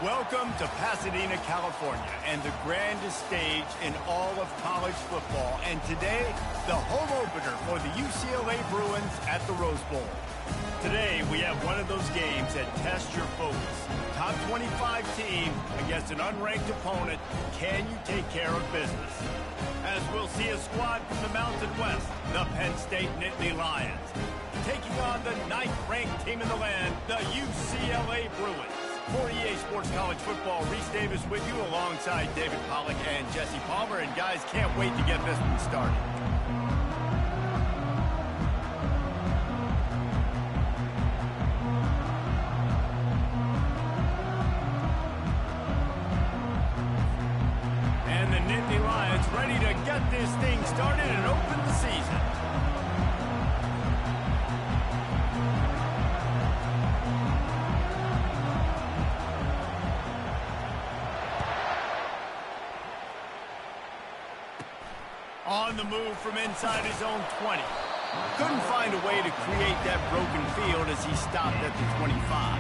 Welcome to Pasadena, California, and the grandest stage in all of college football. And today, the home opener for the UCLA Bruins at the Rose Bowl. Today, we have one of those games that tests your focus. Top 25 team against an unranked opponent. Can you take care of business? As we'll see a squad from the Mountain West, the Penn State Nittany Lions, taking on the 9th-ranked team in the land, the UCLA Bruins. For EA Sports College Football, Reese Davis with you alongside David Pollack and Jesse Palmer. And guys, can't wait to get this one started. And the Nittany Lions ready to get this thing started and open the season. On the move from inside his own 20. Couldn't find a way to create that broken field as he stopped at the 25.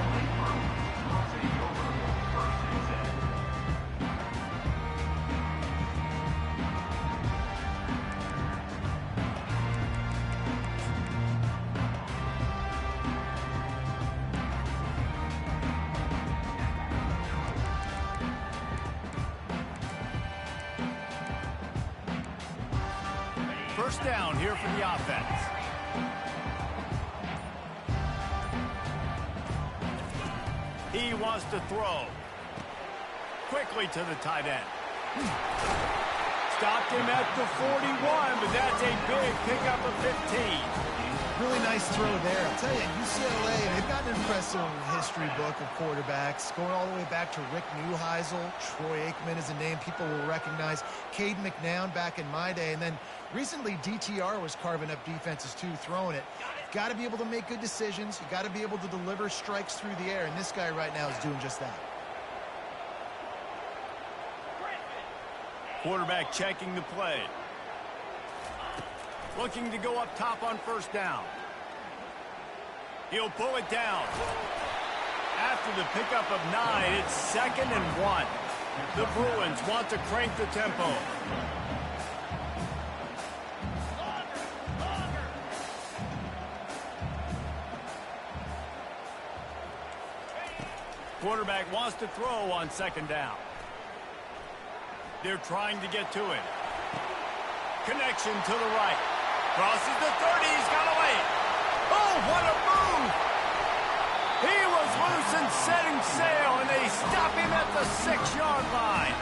First down here for the offense. He wants to throw. Quickly to the tight end. Stopped him at the 41, but that's a big pickup of 15. Really nice throw there. I'll tell you, UCLA, they've got an impressive history book of quarterbacks, going all the way back to Rick Neuheisel. Troy Aikman is a name people will recognize. Cade McNown back in my day. And then recently, DTR was carving up defenses too, throwing it. You've got to be able to make good decisions. You've got to be able to deliver strikes through the air. And this guy right now is doing just that. Quarterback checking the play. Looking to go up top on first down. He'll pull it down. After the pickup of 9, it's 2nd and 1. The Bruins want to crank the tempo. Quarterback wants to throw on 2nd down. They're trying to get to it. Connection to the right. Crosses the 30. He's got away. Oh, what a move! He was loose and setting sail, and they stop him at the 6-yard line.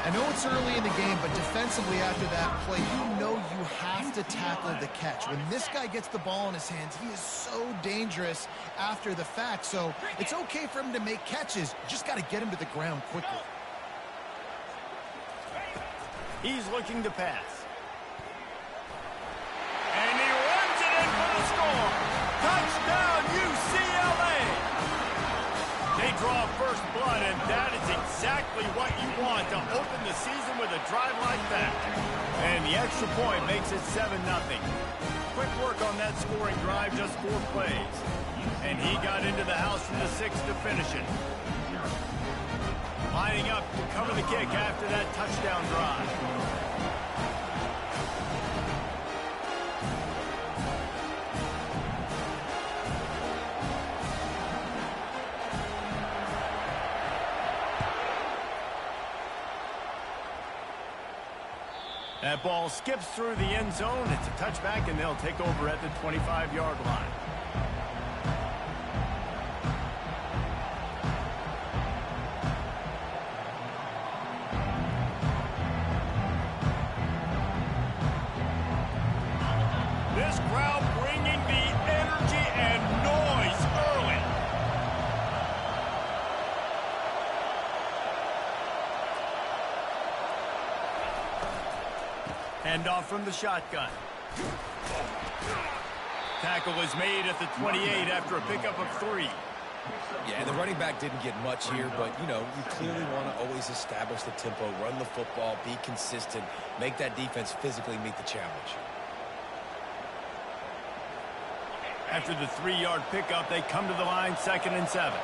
I know it's early in the game, but defensively after that play, you know you have to tackle the catch. When this guy gets the ball in his hands, he is so dangerous after the fact. So it's okay for him to make catches. You just got to get him to the ground quickly. He's looking to pass. And he runs it in for the score. Touchdown, UCLA. They draw first blood, and that is exactly what you want to open the season with a drive like that. And the extra point makes it 7-0. Quick work on that scoring drive, just 4 plays. And he got into the house from the 6 to finish it. Lining up to cover the kick after that touchdown drive. That ball skips through the end zone. It's a touchback, and they'll take over at the 25-yard line. This crowd bringing the energy and noise early. Handoff from the shotgun. Tackle is made at the 28 after a pickup of 3. Yeah, the running back didn't get much here, but, you know, you clearly want to always establish the tempo, run the football, be consistent, make that defense physically meet the challenge. After the 3-yard pickup, they come to the line 2nd and 7.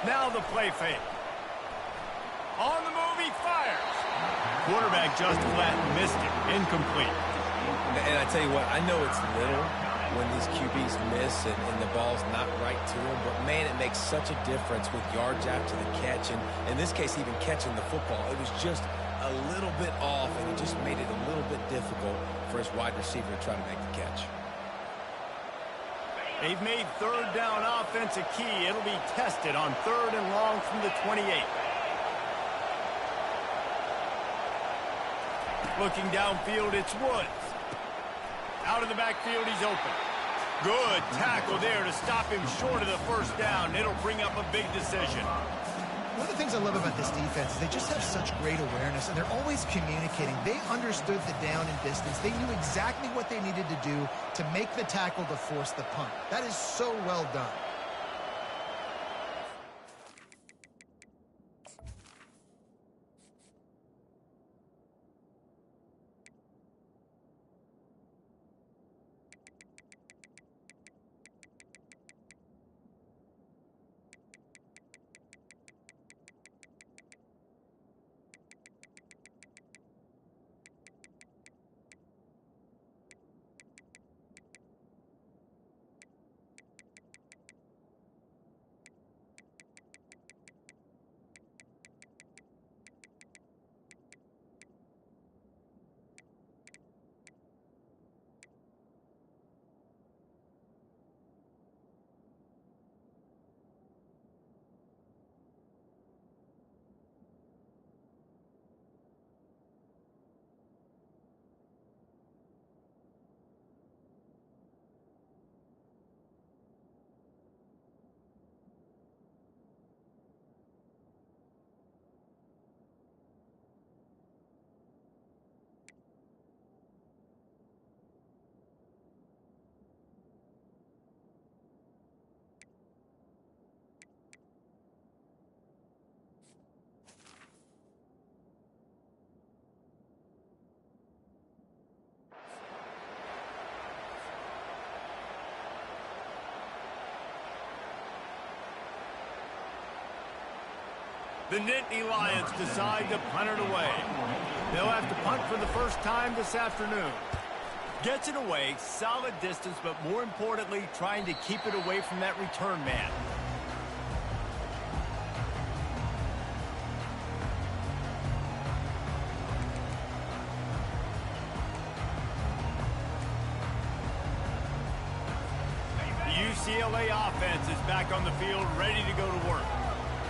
Now the play fake. On the move, he fires. Quarterback just flat missed it. Incomplete. And I tell you what, I know it's little when these QBs miss and the ball's not right to them, but man, it makes such a difference with yards after the catch, and in this case, even catching the football. It was just a little bit off, and it just made it a little bit difficult for his wide receiver to try to make the catch. They've made third down offense a key. It'll be tested on 3rd and long from the 28. Looking downfield, it's Woods. Out of the backfield, he's open. Good tackle there to stop him short of the first down. It'll bring up a big decision. One of the things I love about this defense is they just have such great awareness, and they're always communicating. They understood the down and distance. They knew exactly what they needed to do to make the tackle to force the punt. That is so well done. The Nittany Lions decide to punt it away. They'll have to punt for the first time this afternoon. Gets it away, solid distance, but more importantly, trying to keep it away from that return man. The UCLA offense is back on the field, ready to go to work.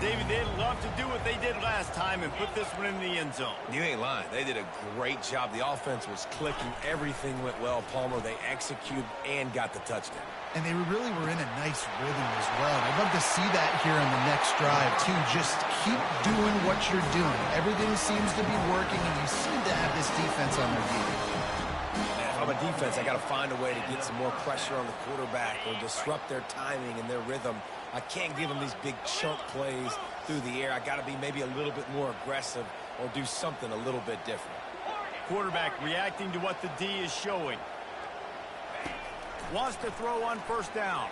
David, they'd love to do what they did last time and put this one in the end zone. You ain't lying. They did a great job. The offense was clicking. Everything went well. Palmer, they executed and got the touchdown. And they really were in a nice rhythm as well. I'd love to see that here on the next drive, too. Just keep doing what you're doing. Everything seems to be working, and you seem to have this defense on their feet. If I'm a defense, I got to find a way to get some more pressure on the quarterback or disrupt their timing and their rhythm. I can't give them these big chunk plays through the air. I got to be maybe a little bit more aggressive or do something a little bit different. Quarterback reacting to what the D is showing. Wants to throw on first down.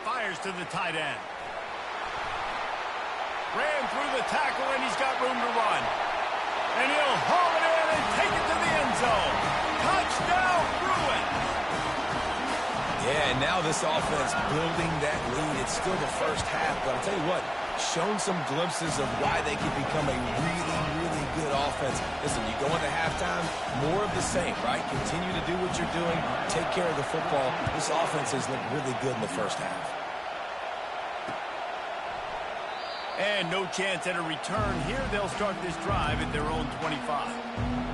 Fires to the tight end. Ran through the tackle, and he's got room to run. And he'll haul it in and take it to the end zone. Touchdown, Bruins! Yeah, and now this offense building that lead. It's still the first half, but I'll tell you what, shown some glimpses of why they could become a really, really good offense. Listen, you go into halftime, more of the same, right? Continue to do what you're doing, take care of the football. This offense has looked really good in the first half. And no chance at a return here. They'll start this drive at their own 25.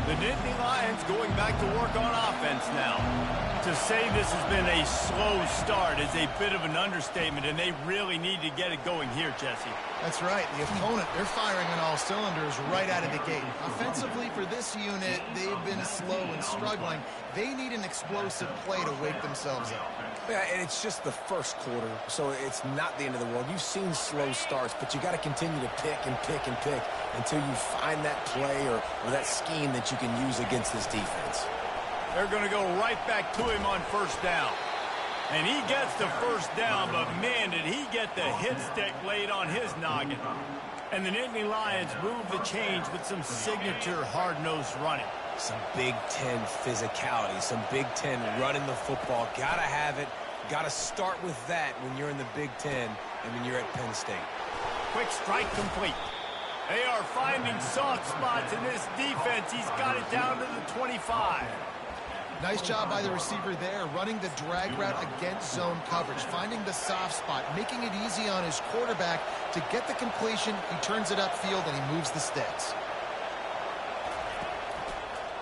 The Nittany Lions going back to work on offense now. To say this has been a slow start is a bit of an understatement, and they really need to get it going here, Jesse. That's right. The opponent, they're firing on all cylinders right out of the gate. Offensively, for this unit, they've been slow and struggling. They need an explosive play to wake themselves up. Yeah, and it's just the first quarter, so it's not the end of the world. You've seen slow starts, but you got to continue to pick and pick and pick until you find that play or that scheme that you can use against this defense. They're going to go right back to him on first down. And he gets the first down, but man, did he get the hit stick laid on his noggin. And the Nittany Lions move the change with some signature hard-nosed running. Some Big Ten physicality, some Big Ten running the football. Got to have it. Got to start with that when you're in the Big Ten and when you're at Penn State. Quick strike complete. They are finding soft spots in this defense. He's got it down to the 25. Nice job by the receiver there, running the drag route against zone coverage, finding the soft spot, making it easy on his quarterback to get the completion. He turns it upfield, and he moves the sticks.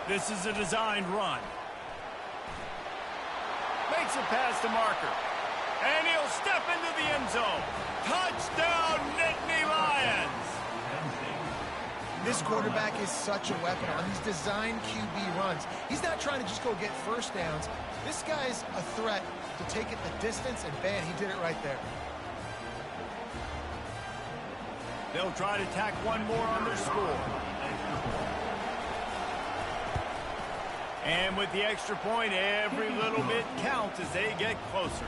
This is a designed run. Makes a pass to Marker. And he'll step into the end zone. Touchdown, Nittany Lions! This quarterback is such a weapon on these designed QB runs. He's not trying to just go get first downs. This guy's a threat to take it the distance, and bam, he did it right there. They'll try to tack one more on their score. And with the extra point, every little bit counts as they get closer.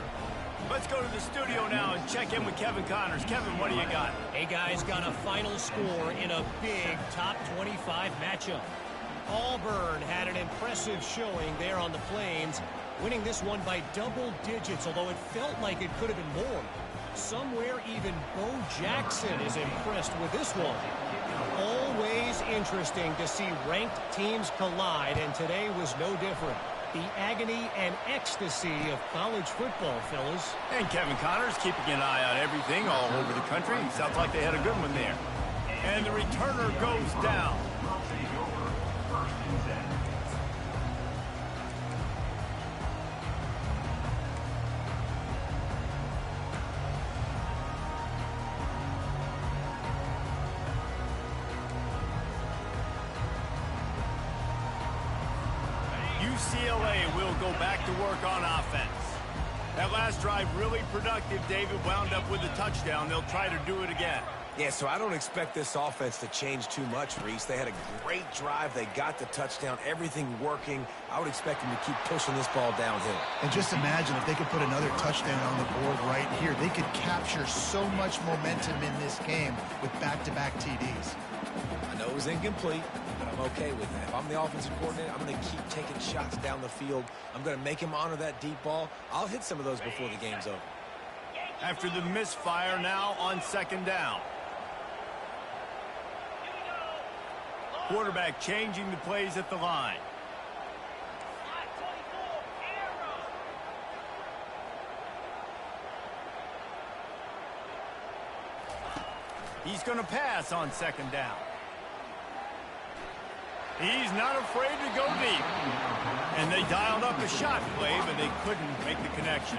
Let's go to the studio now and check in with Kevin Connors. Kevin, what do you got? Hey, guys, got a final score in a big top 25 matchup. Auburn had an impressive showing there on the Plains, winning this one by double digits, although it felt like it could have been more. Somewhere even Bo Jackson is impressed with this one. Always interesting to see ranked teams collide, and today was no different. The agony and ecstasy of college football, fellas. And Kevin Connors keeping an eye on everything all over the country. Sounds like they had a good one there. And the returner goes down. UCLA will go back to work on offense. That last drive really productive. David wound up with a touchdown. They'll try to do it again. Yeah, so I don't expect this offense to change too much, Reese. They had a great drive. They got the touchdown. Everything working. I would expect them to keep pushing this ball downhill. And just imagine if they could put another touchdown on the board right here. They could capture so much momentum in this game with back-to-back TDs. I know it was incomplete, but I'm okay with that. If I'm the offensive coordinator, I'm going to keep taking shots down the field. I'm going to make him honor that deep ball. I'll hit some of those before the game's over. After the misfire, now on second down. Quarterback changing the plays at the line. He's going to pass on second down. He's not afraid to go deep. And they dialed up a shot play, but they couldn't make the connection.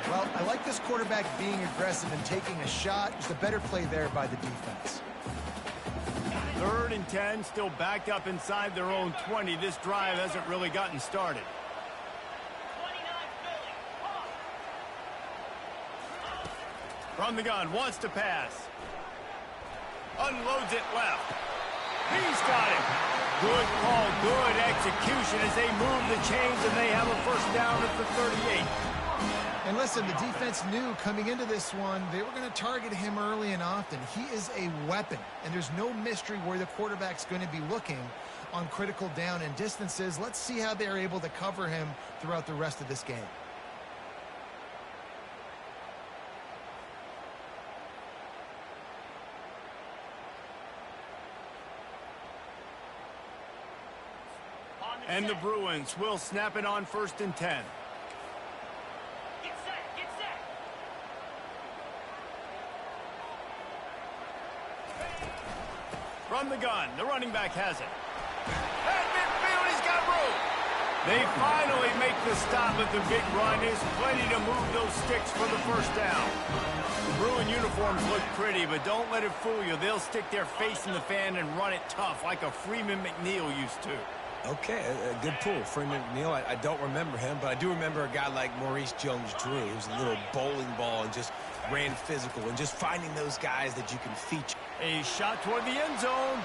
Well, I like this quarterback being aggressive and taking a shot. Just a better play there by the defense. 3rd and 10, still backed up inside their own 20. This drive hasn't really gotten started. From the gun, wants to pass. Unloads it left. He's got it. Good call, good execution as they move the chains, and they have a first down at the 38. And listen, the defense knew coming into this one, they were going to target him early and often. He is a weapon, and there's no mystery where the quarterback's going to be looking on critical down and distances. Let's see how they're able to cover him throughout the rest of this game. And the Bruins will snap it on 1st and 10. From the gun, the running back has it. At midfield, he's got room. They finally make the stop at the big run. There's plenty to move those sticks for the first down. The Bruin uniforms look pretty, but don't let it fool you. They'll stick their face in the fan and run it tough like a Freeman McNeil used to. Okay, a good pull. Freeman McNeil, I don't remember him, but I do remember a guy like Maurice Jones-Drew, who's a little bowling ball and just ran physical, and just finding those guys that you can feature. A shot toward the end zone.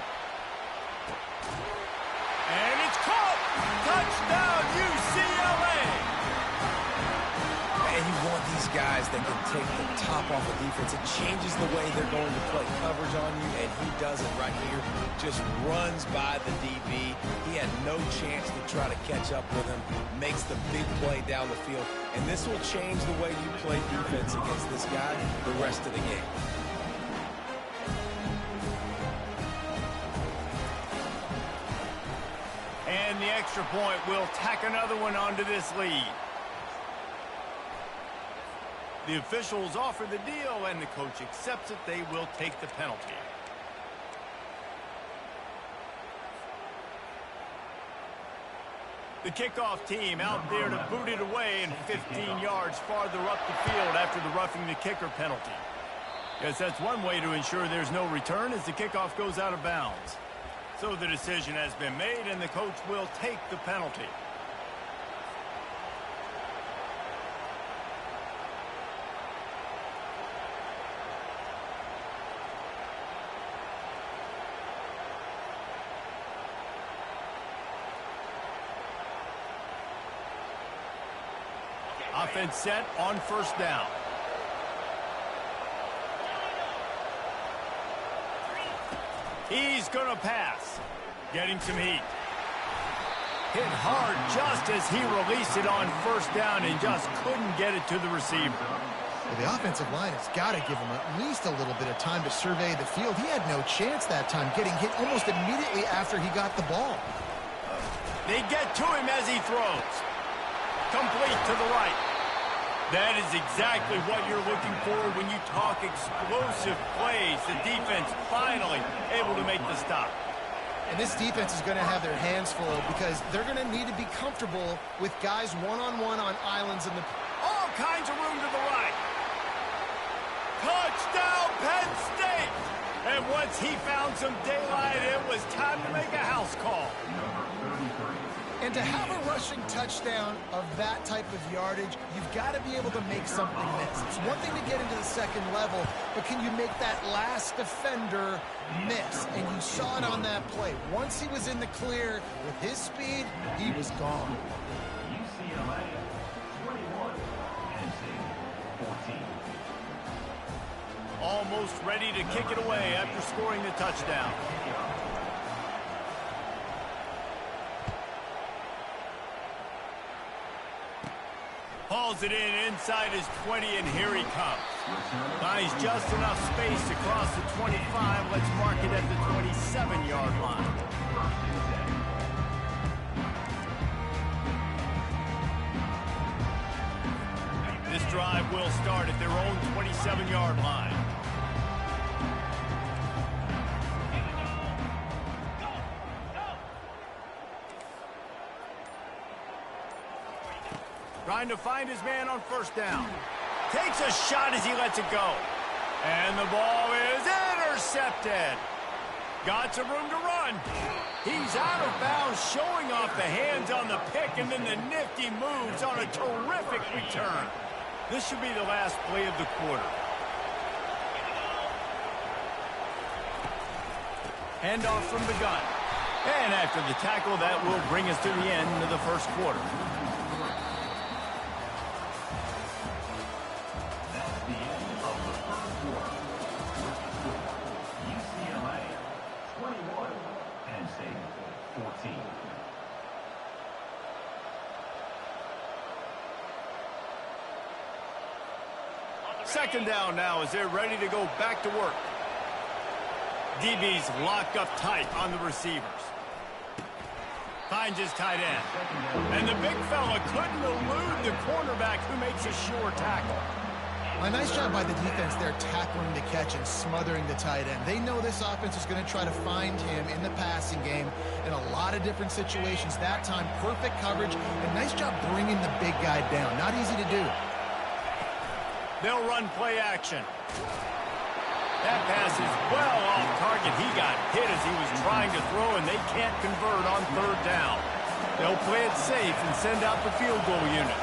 And it's caught! Touchdown, UCLA! And you want these guys that can take the top off the defense. It changes the way they're going to play coverage on you, and he does it right here. Just runs by the DB. He had no chance to try to catch up with him. Makes the big play down the field. And this will change the way you play defense against this guy the rest of the game. And the extra point will tack another one onto this lead. The officials offer the deal, and the coach accepts it. They will take the penalty. The kickoff team out there to boot it away and 15 yards farther up the field after the roughing the kicker penalty. Yes, that's one way to ensure there's no return as the kickoff goes out of bounds. So the decision has been made, and the coach will take the penalty. Offense set on first down. He's going to pass. Getting some heat. Hit hard just as he released it on first down and just couldn't get it to the receiver. Well, the offensive line has got to give him at least a little bit of time to survey the field. He had no chance that time, getting hit almost immediately after he got the ball. They get to him as he throws. Complete to the right. That is exactly what you're looking for when you talk explosive plays. The defense finally able to make the stop. And this defense is going to have their hands full because they're going to need to be comfortable with guys one-on-one on islands in the... All kinds of room to the right. Touchdown, Penn State! And once he found some daylight, it was time to make a house call. And to have a rushing touchdown of that type of yardage, you've got to be able to make something miss. It's one thing to get into the second level, but can you make that last defender miss? And you saw it on that play. Once he was in the clear with his speed, he was gone. UCLA 21, Penn State 14. Almost ready to kick it away after scoring the touchdown. Hauls it in inside his 20, and here he comes. Finds just enough space to cross the 25. Let's mark it at the 27-yard line. This drive will start at their own 27-yard line. Trying to find his man on first down. Takes a shot as he lets it go. And the ball is intercepted. Got some room to run. He's out of bounds, showing off the hands on the pick, and then the nifty moves on a terrific return. This should be the last play of the quarter. Handoff from the gun. And after the tackle, that will bring us to the end of the first quarter. Second down now as they're ready to go back to work. DB's locked up tight on the receivers. Finds his tight end. And the big fella couldn't elude the cornerback who makes a sure tackle. A nice job by the defense there tackling the catch and smothering the tight end. They know this offense is going to try to find him in the passing game in a lot of different situations. That time, perfect coverage, and nice job bringing the big guy down. Not easy to do. They'll run play action. That pass is well off target. He got hit as he was trying to throw, and they can't convert on third down. They'll play it safe and send out the field goal unit.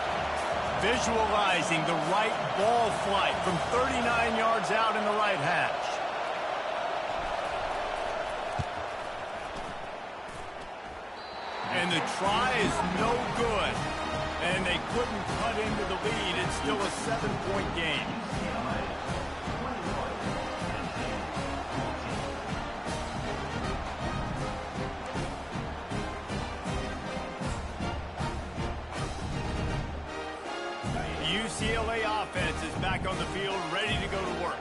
Visualizing the right ball flight from 39 yards out in the right hash. And the try is no good. And they couldn't cut into the lead. It's still a 7-point game. UCLA offense is back on the field, ready to go to work.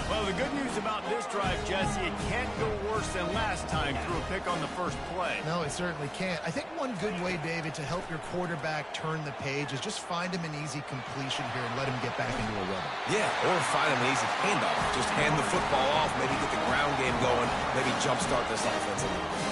Well, the good news about this drive, Jesse, it can't go worse than last time through a pick on the first play. No, it certainly can't. I think one good way, David, to help your quarterback turn the page is just find him an easy completion here and let him get back into a rhythm. Yeah, or find him an easy handoff. Just hand the football off, maybe get the ground game going, maybe jumpstart this offense a little bit.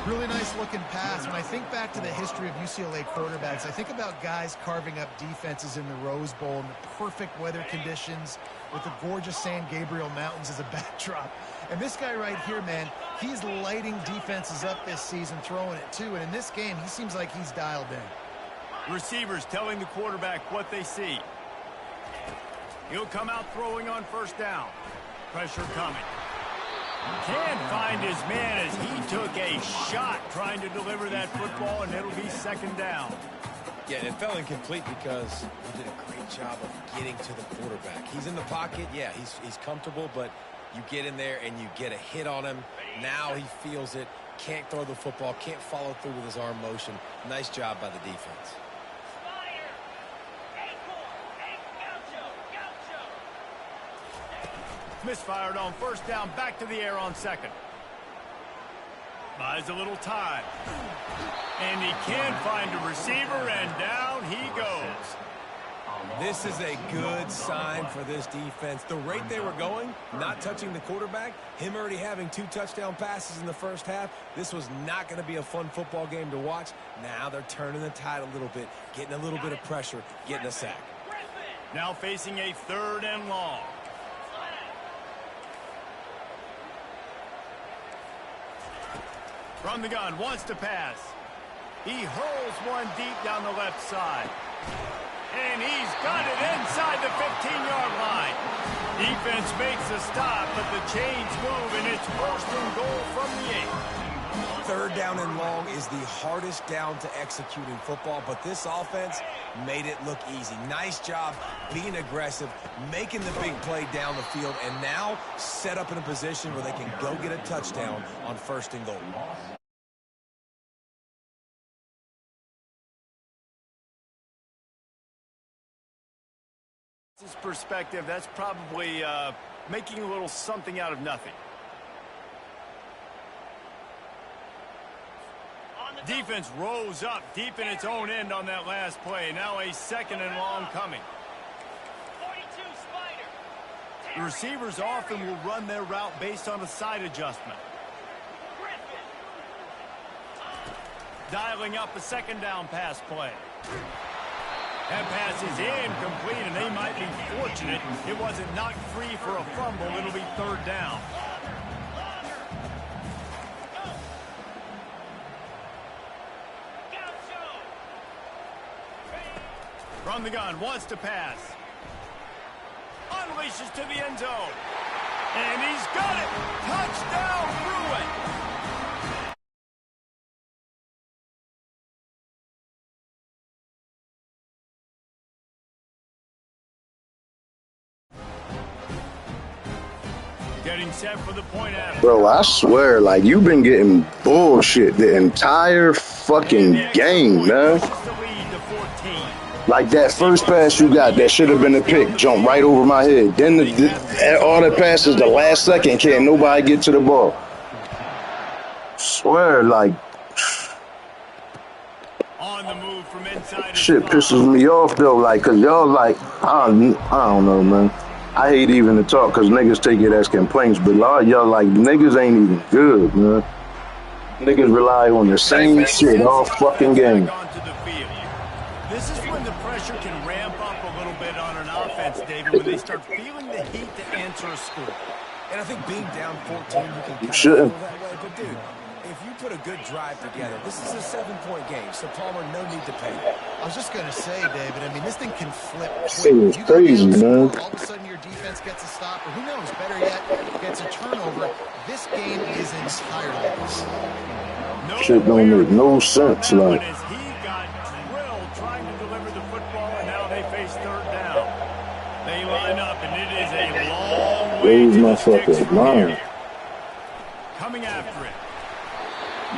Really nice looking pass. When I think back to the history of UCLA quarterbacks, I think about guys carving up defenses in the Rose Bowl in the perfect weather conditions with the gorgeous San Gabriel Mountains as a backdrop. And this guy right here, man, he's lighting defenses up this season, throwing it too. And in this game, he seems like he's dialed in. Receivers telling the quarterback what they see. He'll come out throwing on first down. Pressure coming. Can't find his man as he took a shot trying to deliver that football, and it'll be second down. Yeah, and it fell incomplete because he did a great job of getting to the quarterback. He's in the pocket. Yeah, he's comfortable, but you get in there and you get a hit on him. Now he feels it. Can't throw the football. Can't follow through with his arm motion. Nice job by the defense. Misfired on first down, back to the air on second. Buys a little time. And he can find a receiver, and down he goes. This is a good sign for this defense. The rate they were going, not touching the quarterback, him already having 2 touchdown passes in the first half, this was not going to be a fun football game to watch. Now they're turning the tide a little bit, getting a little bit of pressure, getting a sack. Now facing a 3rd and long. From the gun, wants to pass. He hurls one deep down the left side. And he's got it inside the 15-yard line. Defense makes a stop, but the chains move, and it's 1st and goal from the 8. 3rd down and long is the hardest down to execute in football, but this offense made it look easy. Nice job being aggressive, making the big play down the field, and now set up in a position where they can go get a touchdown on 1st and goal. His perspective, that's probably making a little something out of nothing. Defense rose up deep in its own end on that last play. Now a 2nd and long coming. The receivers often will run their route based on a side adjustment. Dialing up a 2nd down pass play. That pass is incomplete, and they might be fortunate it wasn't knocked free for a fumble. It'll be 3rd down. From the gun, wants to pass. Unleashes to the end zone. And he's got it. Touchdown, Bruin. Getting set for the point after. Bro, I swear, like, you've been getting bullshit the entire fucking game, man. Like, that first pass you got, that should have been a pick, jumped right over my head. Then all the passes, the last second, can't nobody get to the ball. Swear, like, on the move from inside. Shit pisses me off, though, like, because y'all, like, I don't know, man. I hate even to talk because niggas take it as complaints, but a lot of y'all, like, niggas ain't even good, man. Niggas rely on the same shit all fucking game. This is when the pressure can ramp up a little bit on an offense, David, when they start feeling the heat to answer a score. And I think being down 14, you can kind of shouldn't. feel that way. But, dude, if you put a good drive together, this is a 7-point game, so Palmer, no need to panic. I was just going to say, David, I mean, this thing can flip It quick. was You go crazy, down man. score, all of a sudden your defense gets a stop, or who knows, better yet, gets a turnover. This game is entirely different. Shit don't make no sense. Like, As he got drilled trying to deliver the football, and now they face third down. They line up, and it is a long way where's to my the sticks fucking from line? here. Coming after it.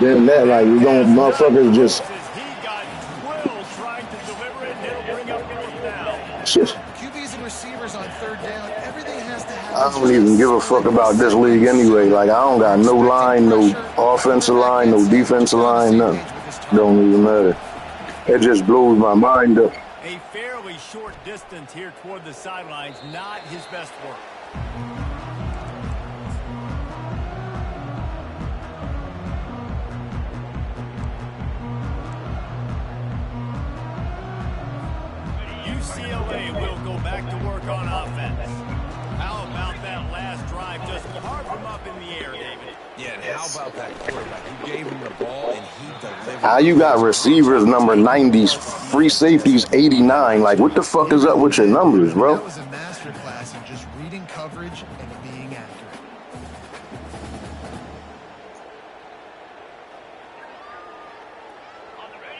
Then that, like, we don't motherfuckers just As he got drilled trying to deliver it, and it'll bring up fourth down. shit. QBs and receivers on third down, everything has to happen. I don't even give a fuck about this league anyway. Like, I don't got no line, no offensive line, no defensive line, nothing. Don't even matter. It just blows my mind up. A fairly short distance here toward the sidelines, not his best work. UCLA will go back to work on offense. How about that last drive? Just carve him up in the air, David. Yeah, and how about that quarterback? You gave him the ball, and he delivered. How you got receivers number 90s, free safeties 89? Like, what the fuck is up with your numbers, bro? That was a master class in just reading coverage and being accurate.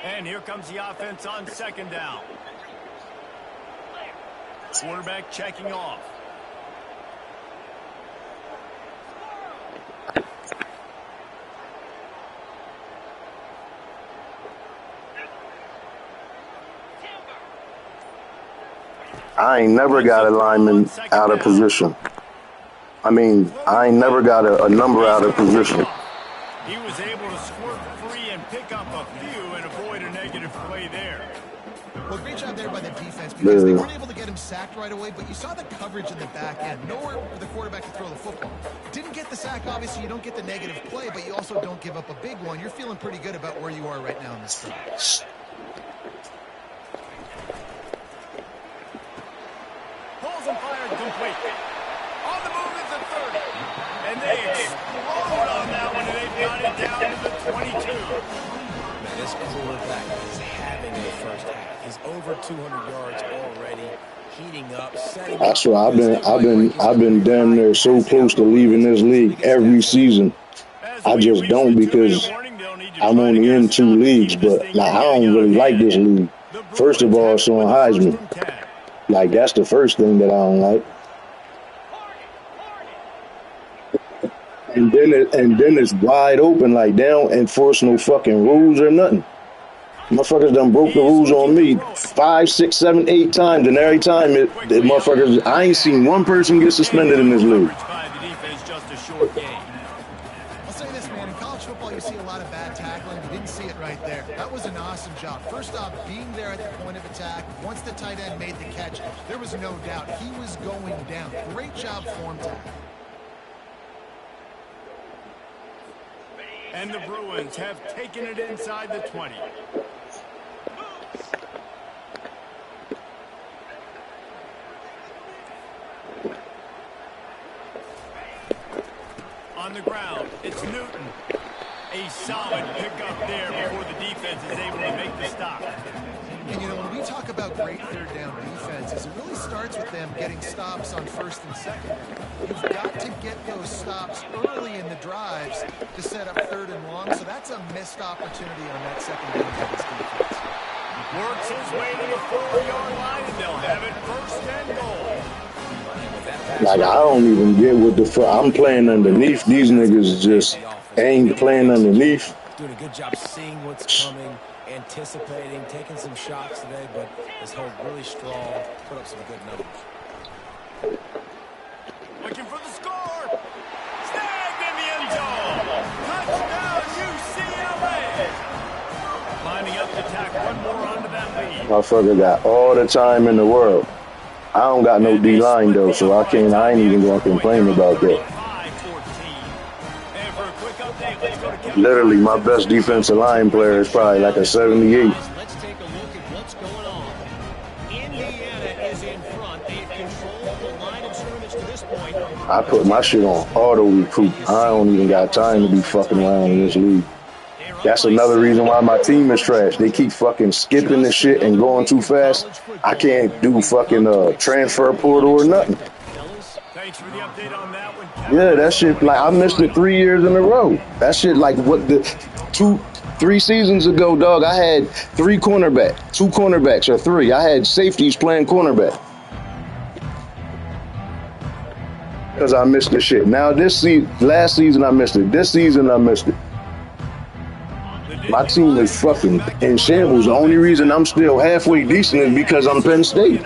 And here comes the offense on second down. Quarterback checking off. I ain't never got a lineman out of position. I mean, I ain't never got a number out of position. He was able to squirt free and pick up a few and avoid a negative play there. Well, great job there by the defense because they weren't able to get him sacked right away, but you saw the coverage in the back end. Nowhere for the quarterback to throw the football. Didn't get the sack, obviously. You don't get the negative play, but you also don't give up a big one. You're feeling pretty good about where you are right now in this drive. Pulls and fired complete. On the move is the 30. And they explode on that one, and they've got it down to the 22. Man, this quarterback is having a first half. He's over 200 yards already, heating up, setting I up. swear, I've been damn near so close to leaving this league every season. I just don't because I'm only in 2 leagues, but like, I don't really like this league. First of all, it's on Heisman. Like, that's the first thing that I don't like. And then it's wide open. Like, they don't enforce no fucking rules or nothing. Motherfuckers done broke the rules on me 5, 6, 7, 8 times, and every time it motherfuckers. I ain't seen one person get suspended in this league. I'll say this, man. In college football, you see a lot of bad tackling. You didn't see it right there. That was an awesome job. First off, being there at the point of attack. Once the tight end made the catch, there was no doubt he was going down. Great job form tackle. And the Bruins have taken it inside the 20. On the ground, it's Newton. A solid pickup there before the defense is able to make the stop. And, you know, when we talk about great third down defenses, it really starts with them getting stops on first and second. You've got to get those stops early in the drives to set up third and long, so that's a missed opportunity on that second down by this defense. Works his way to the 4-yard line, and they'll have it first and goal. Like, I don't even get what the fuck. I'm playing underneath. These niggas just ain't playing underneath. Doing a good job seeing what's coming, anticipating, taking some shots today, but this hold really strong, put up some good numbers. Looking for the score. Snagged in the end zone. Touchdown, UCLA. Lining up to tack one more onto that lead. Motherfucker got all the time in the world. I don't got no D-line, though, so I ain't even going to complain about that. Literally, my best defensive line player is probably like a 78. Let's take a look at what's going on. Indiana is in front. They've controlled the line of scrimmage to this point. I put my shit on auto recruit. I don't even got time to be fucking around in this league. That's another reason why my team is trash. They keep fucking skipping the shit and going too fast. I can't do fucking transfer portal or nothing. Thanks for the update on that one, Kevin. Yeah, that shit, like, I missed it 3 years in a row. That shit, like, what the 3 seasons ago, dog, I had 2 cornerbacks or 3. I had safeties playing cornerback. Because I missed the shit. Now, last season I missed it. This season I missed it. My team is fucking in shambles. The only reason I'm still halfway decent is because I'm Penn State.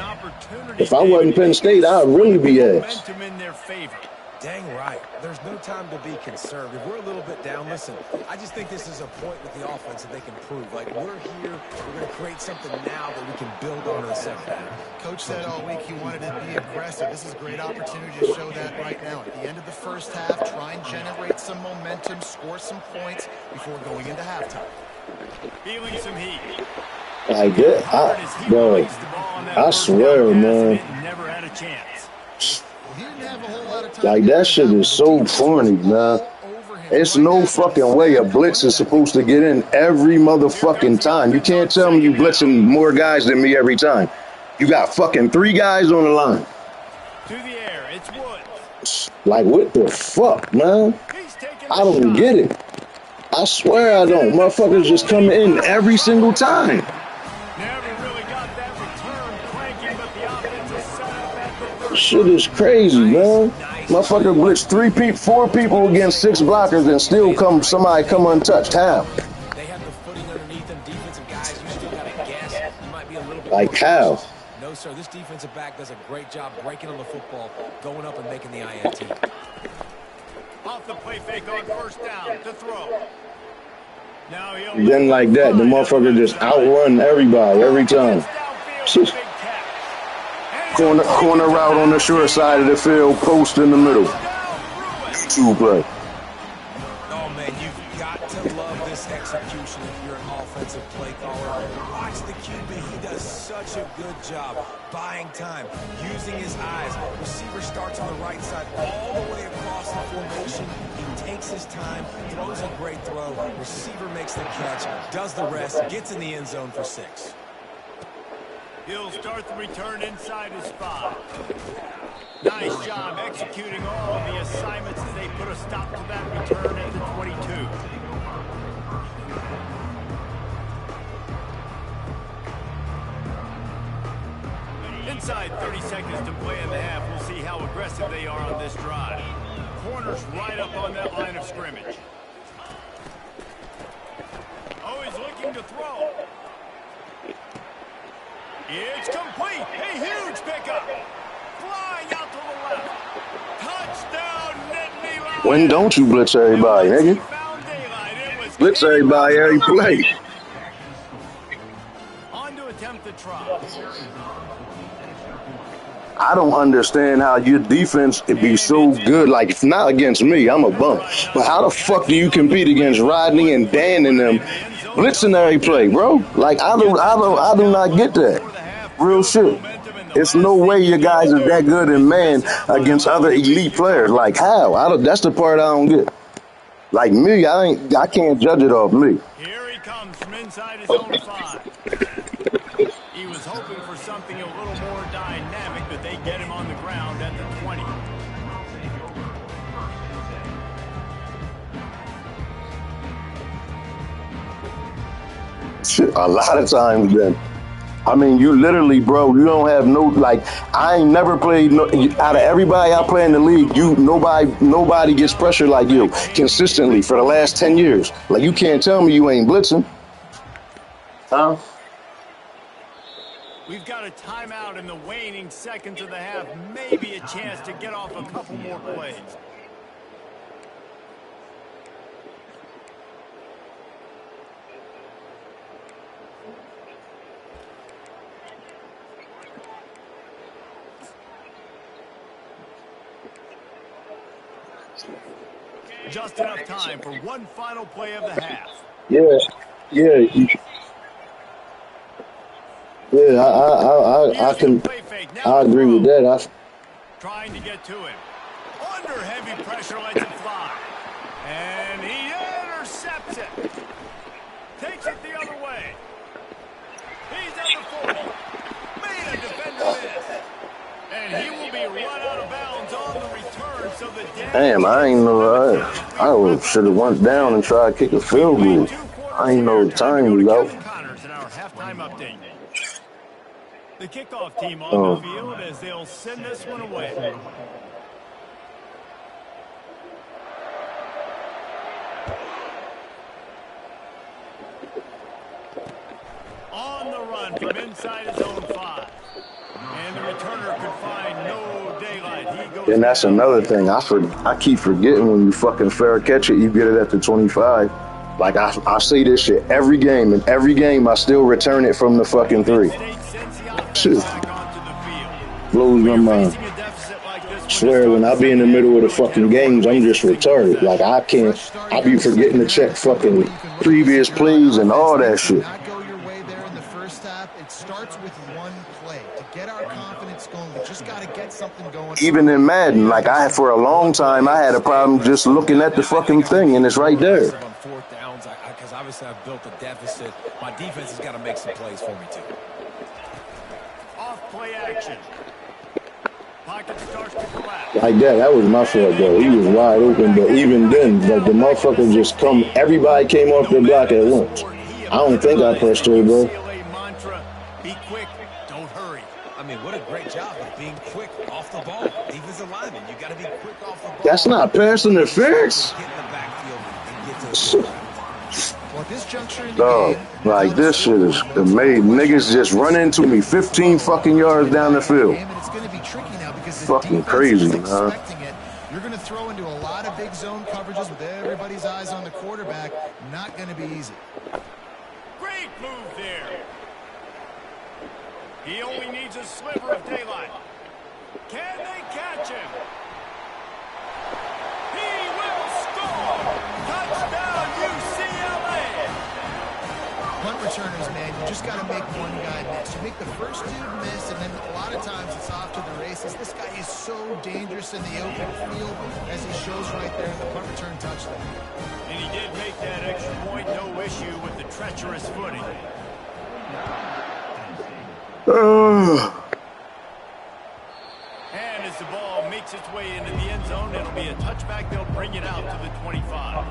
If I wasn't Penn State, I'd really be ass. Momentum in their favor. Dang right. There's no time to be concerned. If we're a little bit down, listen, I just think this is a point with the offense that they can prove. Like, we're here, we're going to create something now that we can build on in the second half. Coach said all week he wanted to be aggressive. This is a great opportunity to show that right now. At the end of the first half, try and generate some momentum, score some points before going into halftime. Feeling some heat. Like that, bro, I swear, man. Never had a chance. He didn't have a whole lot of time. Like, that shit is so corny, man. It's no fucking way a blitz is supposed to get in every motherfucking time. You can't tell me you blitzing more guys than me every time. You got fucking 3 guys on the line. To the air, it's Woods. Like, what the fuck, man? I don't get it. I swear I don't. Motherfuckers just come in every single time. Never really got that return cranking, but the offense is set up at the Shit is crazy, man. Motherfucker blitz 4 people against 6 blockers and still somebody come untouched. How? They have the footing underneath them. Defensive guys, you still got to guess. You might be a little bit Like, how? No, sir. This defensive back does a great job breaking on the football, going up and making the INT. Off the play fake on first down to throw. Now Then like that, the motherfucker just outrun everybody every time. Corner route on the short side of the field, post in the middle. 2 play. Oh, man, you've got to love this execution if you're an offensive play caller. Watch the QB. He does such a good job buying time, using his eyes. Receiver starts on the right side all the way across the formation. He takes his time, throws a great throw. Receiver makes the catch, does the rest, gets in the end zone for 6. He'll start the return inside his 5. Nice job executing all of the assignments as they put a stop to that return at the 22. Inside 30 seconds to play in the half. We'll see how aggressive they are on this drive. Corners right up on that line of scrimmage. Oh, he's looking to throw. It's complete. A huge pickup. Flying out to the left. Touchdown, Nittany Lions. When don't you blitz everybody, nigga? Blitz everybody every play. On to attempt the try. I don't understand how your defense could be so good. Like, it's not against me, I'm a bum. But how the fuck do you compete against Rodney and Dan and them blitzing every play, bro? Like, I do not get that. Real shit. It's no way you guys are that good in man against other elite players. Like, how? That's the part I don't get. Like me, I can't judge it off me. Here he comes from inside his own 5. He was hoping for something a little more dynamic, but they get him on the ground at the 20. Shit, a lot of times then. I mean, you literally, bro, you don't have no, like, I ain't never played, out of everybody I play in the league, nobody gets pressure like you consistently for the last 10 years. Like, you can't tell me you ain't blitzing. Huh? We've got a timeout in the waning seconds of the half. Maybe a chance to get off a couple more plays. Just enough time for one final play of the half. Yeah, I agree with that. Trying to get to him. under heavy pressure, lets it fly. And he intercepts it. Takes it the other way. He's at the 40. Made a defender miss. And he will be run out of bounds on the return. So the Damn, I ain't know. I should have went down and tried to kick a field goal. I ain't know the time was out. In our halftime update. The kickoff team on the field as they'll send this one away. On the run from inside his own 5. And the returner could find no daylight. He goes And that's another thing. I keep forgetting when you fucking fair catch it, you get it at the 25. Like, I say this shit every game, and every game I still return it from the fucking 3. Shit. Blows my mind. Swear, when I be in the middle of the fucking games, I'm just retarded. Like, I be forgetting to check fucking previous plays and all that shit. Not go your way there in the first half. It starts with one play. To get our confidence going, we just got to get something going. Even in Madden, like, for a long time, I had a problem just looking at the fucking thing, and it's right there. On fourth downs, because obviously I've built a deficit. My defense has got to make some plays for me, too. Off play action. Pocket starts to collapse. Like that was my fault, though. He was wide open, but even then, like, the motherfucker just everybody came off their block at once. I don't think I pressed her, bro. Mantra, be quick, don't hurry. I mean, what a great job of being quick off the ball. Defensive lineman, you got to be quick off the ball. That's not pass interference. Get in the backfield and get to the Well, at this juncture in the Dog, game, like, this shit is amazing. Niggas just run into me 15 fucking yards down the field. and it's going to be tricky now because the Fucking defense crazy, is man. expecting it. You're going to throw into a lot of big zone coverages with everybody's eyes on the quarterback. Not going to be easy. Great move there. He only needs a sliver of daylight. Can they catch him? He will score! Touchdown, UCLA! Punt returners, man, you just got to make one guy miss. You make the first dude miss, and then a lot of times it's off to the races. This guy is so dangerous in the open field, as he shows right there in the punt return touchdown. And he did make that extra point, no issue with the treacherous footing. And as the ball makes its way into the end zone, it'll be a touchback. They'll bring it out to the 25.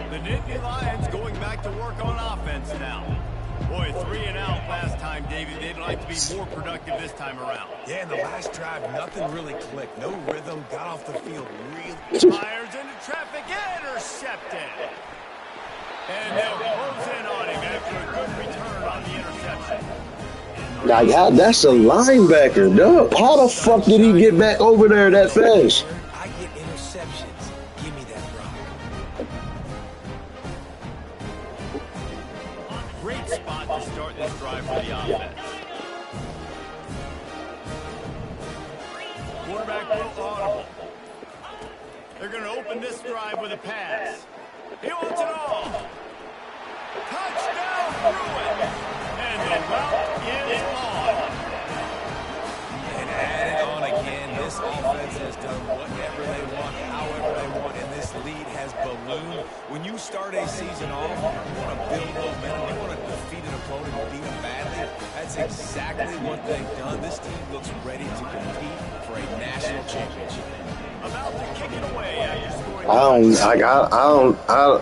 The Nittany Lions going back to work on offense now. Boy, 3 and out last time, David. They'd like to be more productive this time around. Yeah, in the last drive, nothing really clicked. No rhythm, got off the field really. Fires into traffic, intercepted. And they'll close in on him after a good return on the interception. Like, that's a linebacker, dog. How the fuck did he get back over there that fast? I get interceptions. Give me that rock. Great spot to start this drive for the offense. Quarterback will audible. They're going to open this drive with a pass. He wants it all. Touchdown, Bruins. And the route is on. And add it on again. This offense has done whatever they want, however they want, and this lead has ballooned. When you start a season off, you want to build momentum. You want to defeat an opponent and beat them badly. That's exactly what they've done. This team looks ready to compete for a national championship. About to kick it away after scoring. I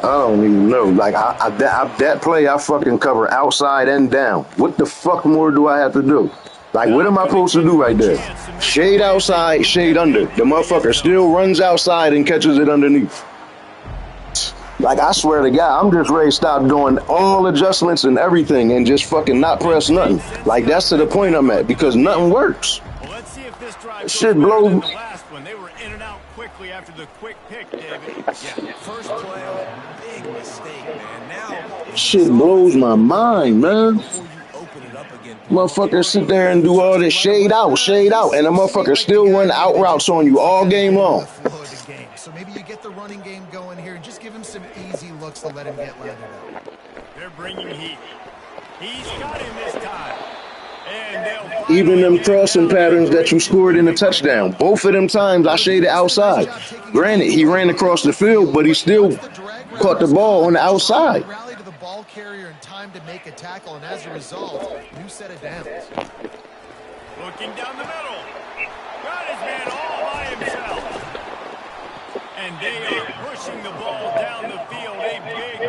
don't even know. Like, that play, I fucking cover outside and down. What the fuck more do I have to do? Like, what am I supposed to do right there? Shade outside, shade under. The motherfucker still runs outside and catches it underneath. Like, I swear to God, I'm just ready to stop doing all adjustments and everything and just fucking not press nothing. Like, that's to the point I'm at, because nothing works. Well, let's see if this drive Shit goes better than blows. the last one. They were in and out quickly after the quick pick, David. Yeah, first play, big mistake, man. Now, Shit blows my mind, man. before you open it up again, Motherfuckers sit there and do all this shade out, and the motherfucker still run out routes on you all game long. Flow of the game. So maybe you get the running game going here and just give him some easy looks to let him get landed up. They're bringing heat. He's got him this time. And they'll Even them finally get crossing down patterns to that you scored in the touchdown, both of them times I shaded outside. Granted, he ran across the field, but he still caught the ball on the outside. Rally to the ball carrier in time to make a tackle, and as a result, new set of downs. looking down the middle. Got his man all by himself. And they are pushing the ball down the field.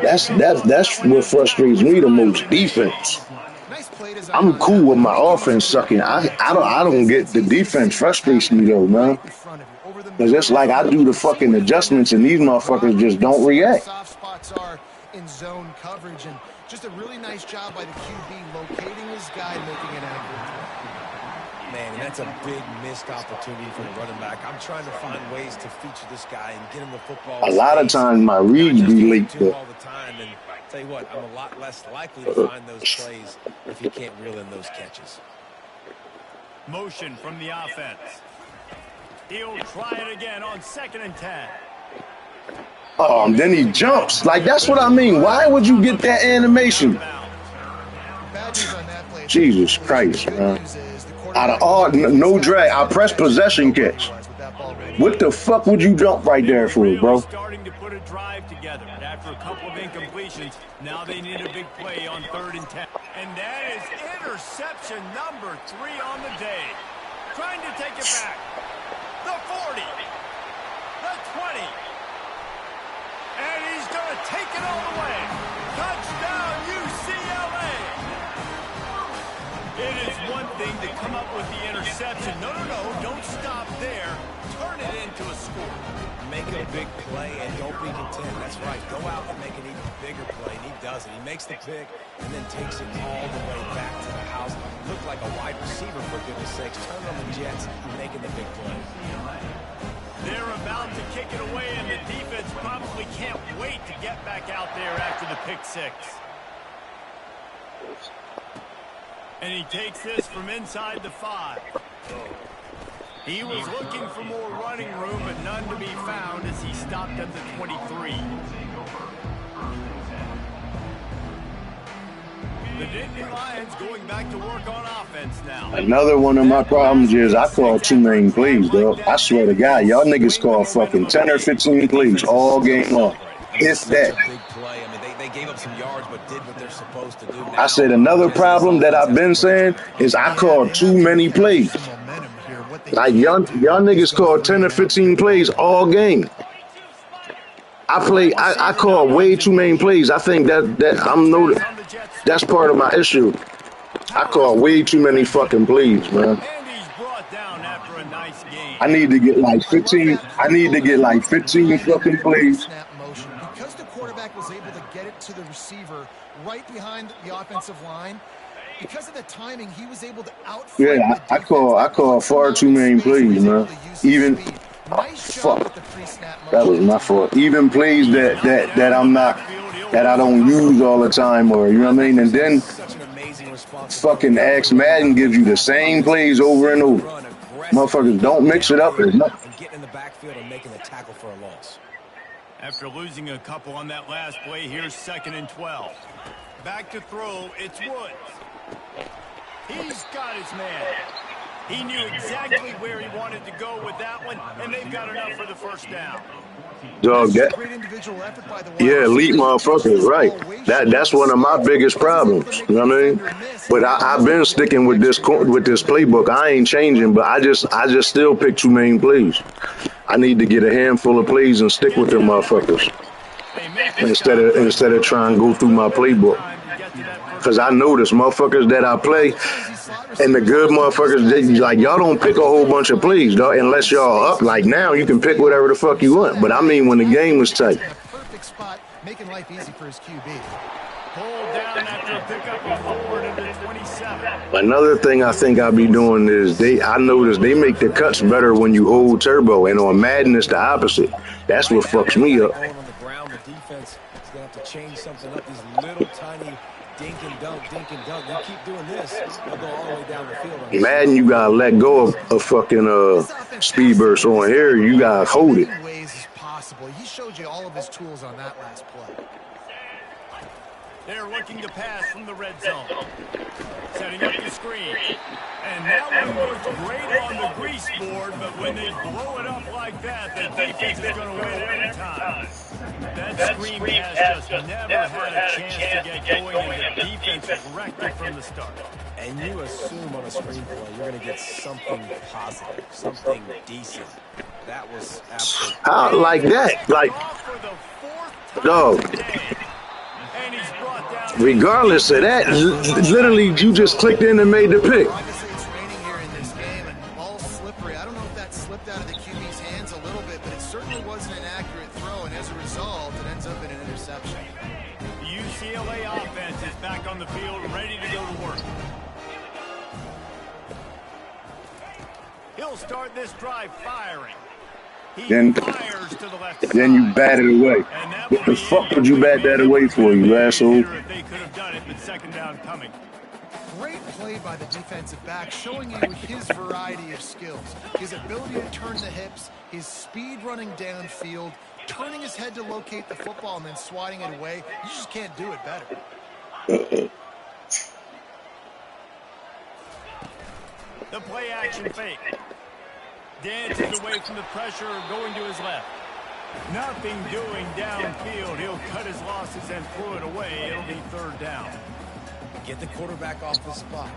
That's what frustrates me the most. Defense. Nice play design I'm on cool that with one. my offense sucking. I don't get the defense frustrates me though, man. In front of you, over the Cause it's like I do the fucking adjustments and these motherfuckers just don't react. Soft spots are in zone coverage, and just a really nice job by the QB locating his guy, making an accurate throw. Man, and that's a big missed opportunity for the running back. I'm trying to find ways to feature this guy and get him the football. A lot of times my reads be late, but all the time, and tell you what, I'm a lot less likely to find those plays if he can't reel in those catches. Motion from the offense. He'll try it again on 2nd and 10. then he jumps. Like that's what I mean. Why would you get that animation? Bad news on that play. Jesus Christ, man. News is the Out of quarterback all, no drag. I press possession catch. with that ball ready. What the fuck would you jump right there for, Really bro? starting to put a drive together. After a couple of incompletions, now they need a big play on 3rd and 10. And that is interception number 3 on the day. Trying to take it back. The 40. The 20. And he's going to take it all the way. Touchdown, UCLA. It is one thing to come up with the interception. No, don't stop there. Turn it into a score. Make a big play and don't be content. That's right. Go out and make an even bigger play, and he does it. He makes the pick and then takes it all the way back to the house. Looked like a wide receiver, for goodness sakes. Turn on the Jets and making the big play. They're about to kick it away, and the defense probably can't wait to get back out there after the pick 6. And he takes this from inside the 5. He was looking for more running room, but none to be found as he stopped at the 23. The Nittany Lions going back to work on offense now. Another one of my problems is I call too many plays, though. I swear to God, y'all niggas call fucking 10 or 15 plays all game long. It's that. Big play. I mean, they gave up some yards, but did what they're supposed to do. I said another problem that I've been saying is I call too many plays. Some momentum here. What they Like y'all niggas call 10 or 15 plays all game. I call way too many plays. I think that's part of my issue. I call way too many fucking plays, man. And he's brought down after a nice game. I need to get like 15. I need to get like 15 fucking plays. snap motion. Because the quarterback was able to get it to the receiver right behind the offensive line, because of the timing, he was able to outflank Yeah, the I call far too many plays, man. Even nice job fuck. with the pre-snap motion. That was my fault. Even plays that I'm not, that I don't use all the time, or you know what I mean. And then Such an amazing response. fucking X Madden gives you the same plays over and over. Motherfuckers don't mix it up. There's nothing. And getting in the backfield and making the tackle for a loss. After losing a couple on that last play, here's 2nd and 12. Back to throw, it's Woods. He's got his man. He knew exactly where he wanted to go with that one, and they've got enough for the first down. Dog, that Great individual effort by the yeah, elite motherfuckers, right? That's one of my biggest problems. You know what I mean? But I've been sticking with this playbook. I ain't changing, but I just still pick too many plays. I need to get a handful of plays and stick with them motherfuckers instead of trying to go through my playbook. Because I notice motherfuckers that I play and the good motherfuckers, they, like, y'all don't pick a whole bunch of plays, dog, unless y'all up. Like now, you can pick whatever the fuck you want. But I mean, when the game was tight. Perfect spot, making life easy for his QB. Pulled down after a pickup of 4 to the 27. Another thing I think I'll be doing is I noticed they make the cuts better when you hold turbo, and on Madden it's the opposite. That's what fucks me up. Going on the ground, the defense is going to have to change something up. These little tiny dink and dunk. You keep doing this, they'll go all the way down the field. Madden, you gotta let go of fucking speed burst. On here, you gotta hold it. Ways is possible. He showed you all of his tools on that last play. They're looking to pass from the red zone. Setting up the screen. And that one was great on the grease board, but when they blow it up like that, the defense is going to win every time. That screen pass just never had a chance to get going, and the defense wrecked it from the start. And you assume on a screen play you're going to get something positive, something decent. That was absolutely... How like that? Like, dog. Regardless of that, literally you just clicked in and made the pick. Like I say, it's raining here in this game, and the ball's slippery. I don't know if that slipped out of the QB's hands a little bit, but it certainly wasn't an accurate throw, and as a result, it ends up in an interception. The UCLA offense is back on the field, ready to go to work. He'll start this drive firing. Then you bat it away. What the fuck would you bat that away for, you asshole? They could have done it, but second down coming. Great play by the defensive back, showing you his variety of skills. His ability to turn the hips, his speed running downfield, turning his head to locate the football and then swatting it away. You just can't do it better. The play action fake. Dances away from the pressure, going to his left. Nothing doing downfield. He'll cut his losses and throw it away. It'll be third down. Get the quarterback off the spot.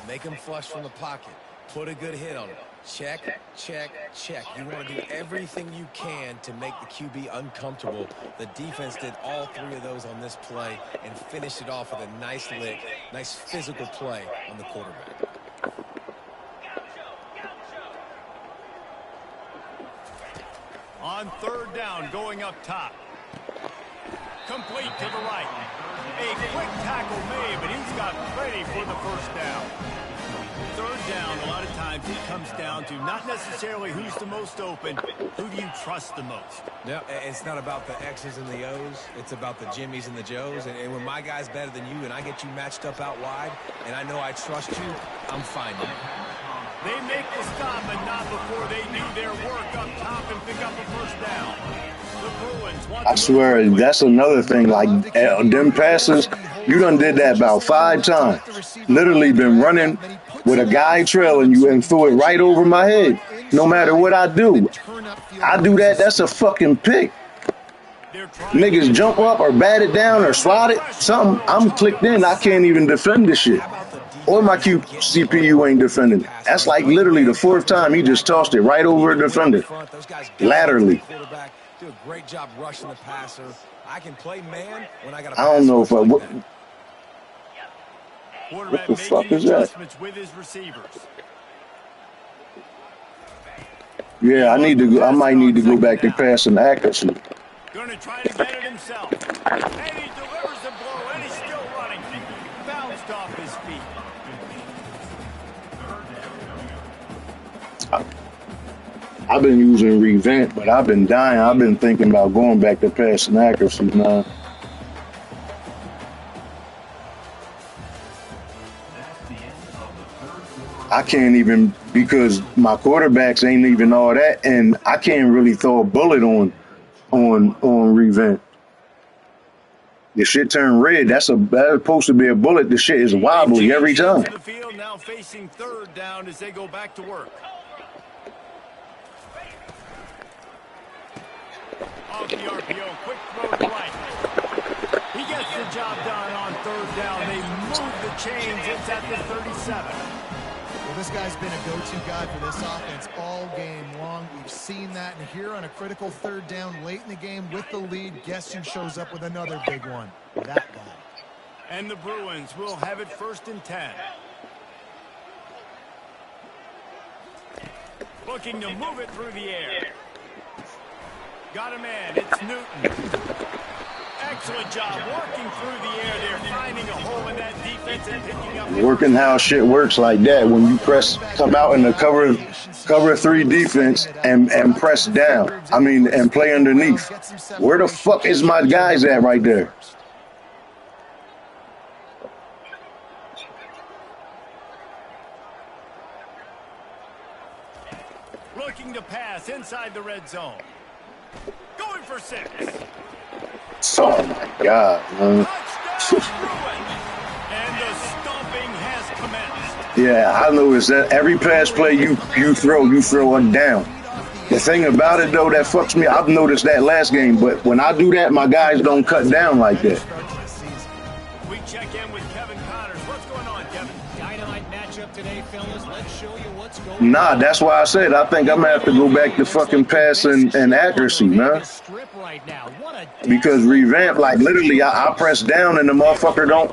Make him flush from the pocket. Put a good hit on him. Check, check, check. You want to do everything you can to make the QB uncomfortable. The defense did all three of those on this play and finished it off with a nice lick, nice physical play on the quarterback. On third down, going up top. Complete to the right. A quick tackle made, but he's got plenty for the first down. Third down, a lot of times it comes down to not necessarily who's the most open, who do you trust the most? No, it's not about the X's and the O's. It's about the Jimmies and the Joes. And when my guy's better than you and I get you matched up out wide and I know I trust you, I'm fine now. They make the stop, but not before they do their work up top and pick up a first down. The Bruins want I swear, that's another thing. Like, them passes, you done did that about 5 times. Literally been running with a guy trailing you and threw it right over my head. No matter what I do. I do that, that's a fucking pick. Niggas jump up or bat it down or slide it, something. I'm clicked in, I can't even defend this shit. Or my CPU ain't defending. That's like literally the 4th time he just tossed it right over a defender. Laterally. Do a great job rushing the passer. I can play man when I got I don't know if I... What the fuck is that? With his receivers. Yeah, I need to go, I might need to go back to passing accuracy. Going to try to get it himself. And he delivers the blow, and he's still running. Bounced off his feet. I've been using Revent, but I've been dying. I've been thinking about going back to passing accuracy now. I can't even, because my quarterbacks ain't even all that, and I can't really throw a bullet on Revent. The shit turned red. That's supposed to be a bullet. The shit is wobbly every time. The field now facing third down as they go back to work. Off the RPO, quick throw to right. He gets the job done on third down. They move the chains. It's at the 37. Well, this guy's been a go-to guy for this offense all game long. We've seen that, and here on a critical third down late in the game with the lead, guess who shows up with another big one? That guy. And the Bruins will have it 1st and 10. Looking to move it through the air. Got a man. It's Newton. Excellent job working through the air there, finding a hole in that defense and picking up. Working how shit works like that when you come out in the cover 3 defense and press down. I mean, and play underneath. Where the fuck is my guys at right there? Looking to pass inside the red zone. Going for 6. Oh my God, man. And the stomping has commenced. Yeah, I noticed that every pass play you throw it down. The thing about it, though, that fucks me, I've noticed that last game, but when I do that, my guys don't cut down like that. We check in with Kevin Connors. What's going on, Kevin? Dynamite matchup today, fellas. Let's show you what's going Nah, on. that's why I said I think I'm going to have to go back to fucking pass and accuracy, man. Because revamp, like, literally, I press down and the motherfucker don't,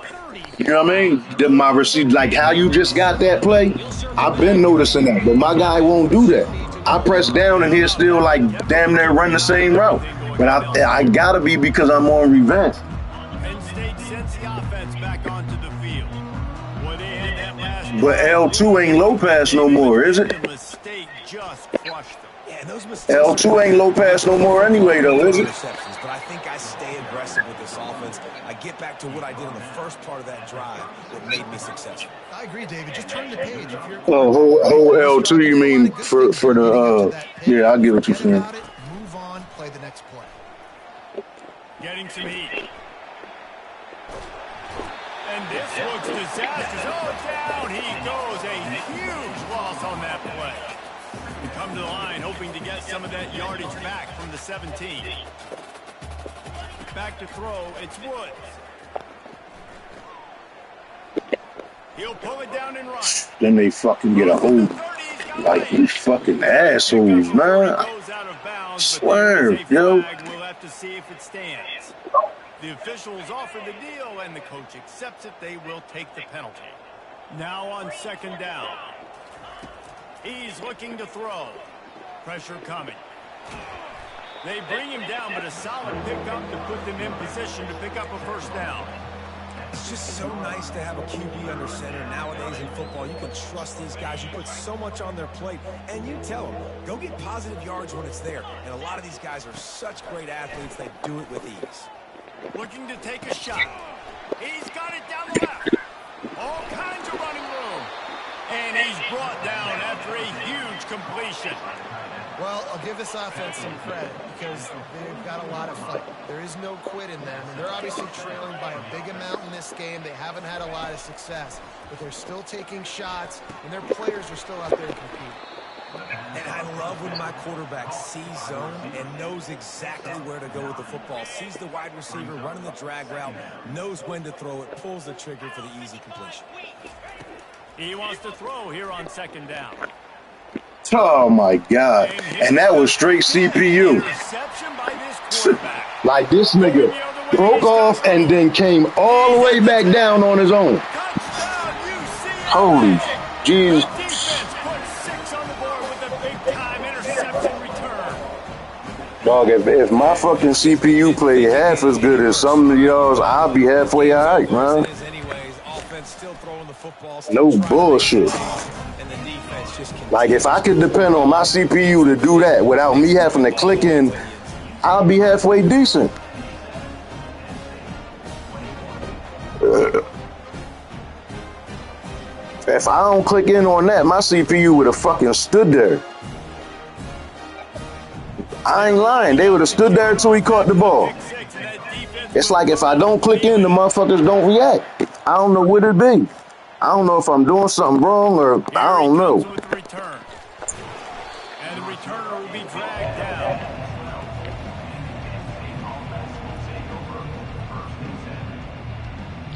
you know what I mean? My receiver, like how you just got that play, I've been noticing that, but my guy won't do that. I press down and he'll still like damn near run the same route. But I gotta be because I'm on revamp. Penn State sends the offense back onto the field. Boy, they had that last But L2 ain't low pass no more, is it? The mistake just crushed them. Yeah, and those mistakes. L2 ain't low pass no more anyway, though, is it? Interceptions, but I think I stay aggressive with this offense. I get back to what I did in the first part of that drive that made me successful. I agree, David. Just turn the page. If you're whole L2, you mean for the yeah, I get what you're saying. Move on, play the next play. Getting some heat. And this looks disastrous. Oh, down he goes. A huge loss on that play. We come to the line hoping to get some of that yardage back from the 17. Back to throw. It's Woods. He'll pull it down and run. Then they fucking get a hold. Like these fucking assholes, man. I swear, yo. We'll have to see if it stands. The officials offer the deal, and the coach accepts it. They will take the penalty. Now on second down. He's looking to throw. Pressure coming. They bring him down, but a solid pickup to put them in position to pick up a first down. It's just so nice to have a QB under center. Nowadays in football, you can trust these guys. You put so much on their plate, and you tell them, go get positive yards when it's there. And a lot of these guys are such great athletes, they do it with ease. Looking to take a shot. He's got it down the left. All kinds of running room. And he's brought down after a huge completion. Well, I'll give this offense some credit because they've got a lot of fight. There is no quit in them, and they're obviously trailing by a big amount in this game. They haven't had a lot of success, but they're still taking shots, and their players are still out there to compete. And I love when my quarterback sees zone and knows exactly where to go with the football. Sees the wide receiver running the drag route, knows when to throw it, pulls the trigger for the easy completion. He wants to throw here on second down. Oh my God. And that was straight CPU. Interception by this quarterback. Like this nigga broke off and then came all the way back down on his own. Touchdown, UCLA. Holy Jesus. Defense put 6 on the board with a big-time interception return. Dog, if my fucking CPU played half as good as some of y'all's, I'll be halfway all right, man. No bullshit. Like, if I could depend on my CPU to do that without me having to click in, I'll be halfway decent. If I don't click in on that, my CPU would have fucking stood there. I ain't lying. They would have stood there until he caught the ball. It's like if I don't click in, the motherfuckers don't react. I don't know what it be. I don't know if I'm doing something wrong or I don't know. And the returner will be dragged down.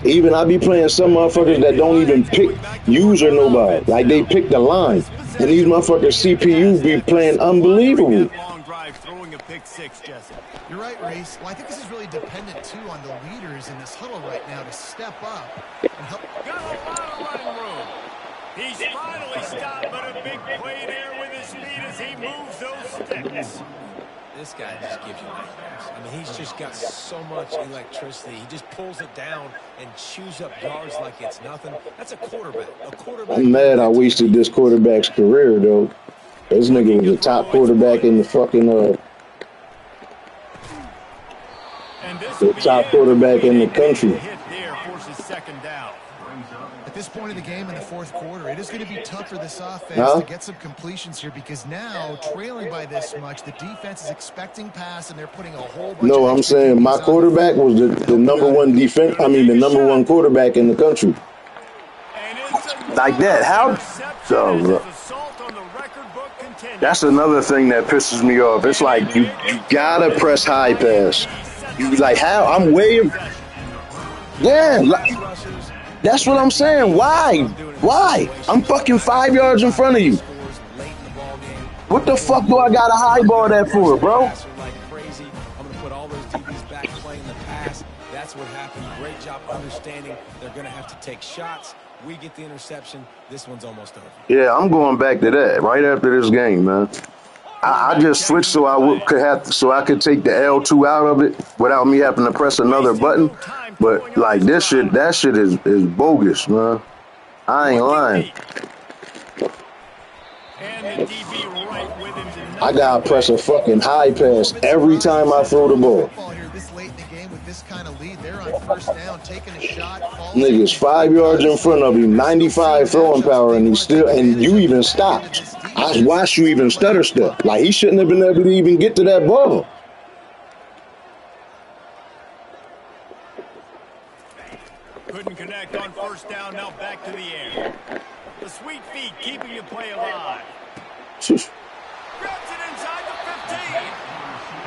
Even I be playing some motherfuckers that don't even pick user nobody. Like they pick the line. And these motherfuckers CPU be playing unbelievable. Long drive throwing a pick six, Jesse. You're right, Reese. Well, I think this is really dependent, too, on the leaders in this huddle right now to step up and help. Got a lot of running room. He's finally stopped, but a big play there with his feet as he moves those sticks. This guy just gives you nightmares. I mean, he's just got so much electricity. He just pulls it down and chews up yards like it's nothing. That's a quarterback. I'm mad I wasted this quarterback's career, though. This nigga was the top quarterback in the fucking, the top quarterback in the country. Hit there forces second down. I this point of the game in the fourth quarter, it is going to be tough for this offense Huh? to get some completions here because now, trailing by this much, the defense is expecting pass and they're putting a whole bunch No, of I'm extra saying my DBs on quarterback the was field. the number one defense. I mean, the number one quarterback in the country. And it's Like that. another How? interception Oh, as look. his assault on the record book continues. That's another thing that pisses me off. It's like you gotta press high pass. You like how? I'm way. Yeah, that's what I'm saying. Why? Why? I'm fucking 5 yards in front of you. What the fuck do I got to highball that for, bro? I'm going to put all those DBs back playing the pass. That's what happened. Great job understanding they're going to have to take shots. We get the interception. This one's almost over. Yeah, I'm going back to that right after this game, man. I just switched so I could take the L2 out of it without me having to press another button. But like that shit is bogus, man. I ain't lying. And the DB right with him to I gotta press a fucking high pass every time I throw the ball. This late in the game with this kind of lead, they're on first down, taking a shot. Niggas 5 yards in front of you, 95 throwing power, and you even stopped. I watched you even stutter step. Like he shouldn't have been able to even get to that ball. couldn't connect on first down. Now back to the air. The sweet feet keeping the play alive. Grabs it inside the 15.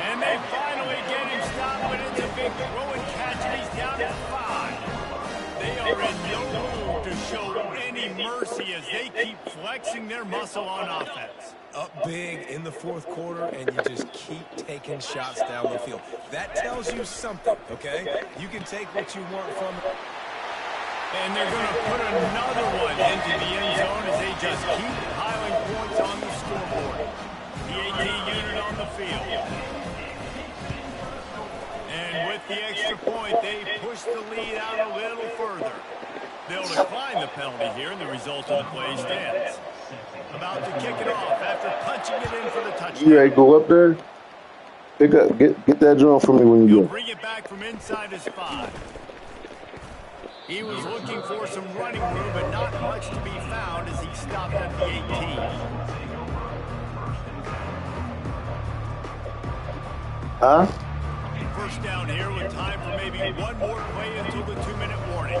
And they finally get him stopped, but it's a big throw and catch, and he's down at 5. They are in no mood to show any mercy as they keep flexing their muscle on offense. Up big in the fourth quarter, and you just keep taking shots down the field. That tells you something, okay? You can take what you want from it. And they're going to put another one into the end zone as they just keep piling points on the scoreboard. The 18 unit on the field. And with the extra point, they push the lead out a little further. They'll decline the penalty here, and the result of the play stands. About to kick it off after punching it in for the touchdown. You ready to go up there? Pick up, get that drum for me when you He'll go. bring it back from inside his 5. He was looking for some running room, but not much to be found as he stopped at the 18. Huh? First down here with time for maybe one more play until the 2-minute warning.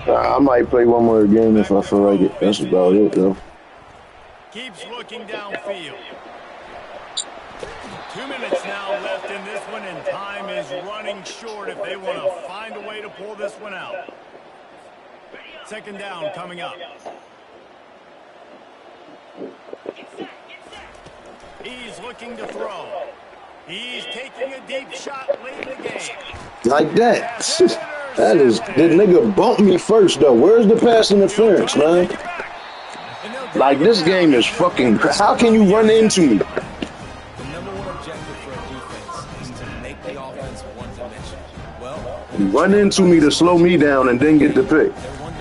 I might play one more game if I feel like it. That's about it, though. Keeps looking downfield. 2 minutes now left in this one, and time is running short if they want to find a way to pull this one out. Second down coming up. He's looking to throw. He's taking a deep shot late in the game. Like that. That is, the nigga bumped me first, though. Where's the pass interference, man? Like, this game is fucking, how can you run into me? The number one objective for a defense is to make the offense one-dimensional. Well, You run into me to slow me down and then get the pick.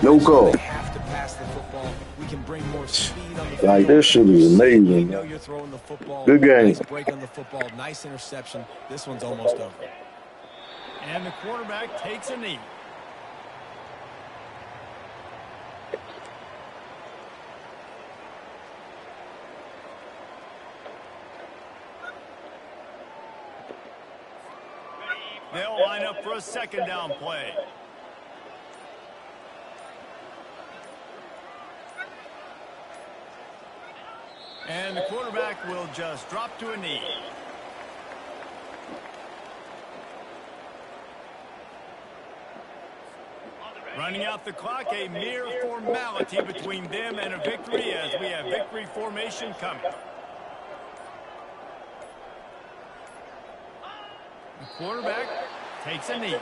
No call. they have to pass the football. We can bring more speed on the Like, field. this shit is amazing, You know man. you're throwing the football. Good game. Nice break on the football. Nice interception. This one's almost over. And the quarterback takes a knee. They'll line up for a second down play. And the quarterback will just drop to a knee. Running out the clock, a mere formality between them and a victory as we have victory formation coming. The quarterback takes a knee.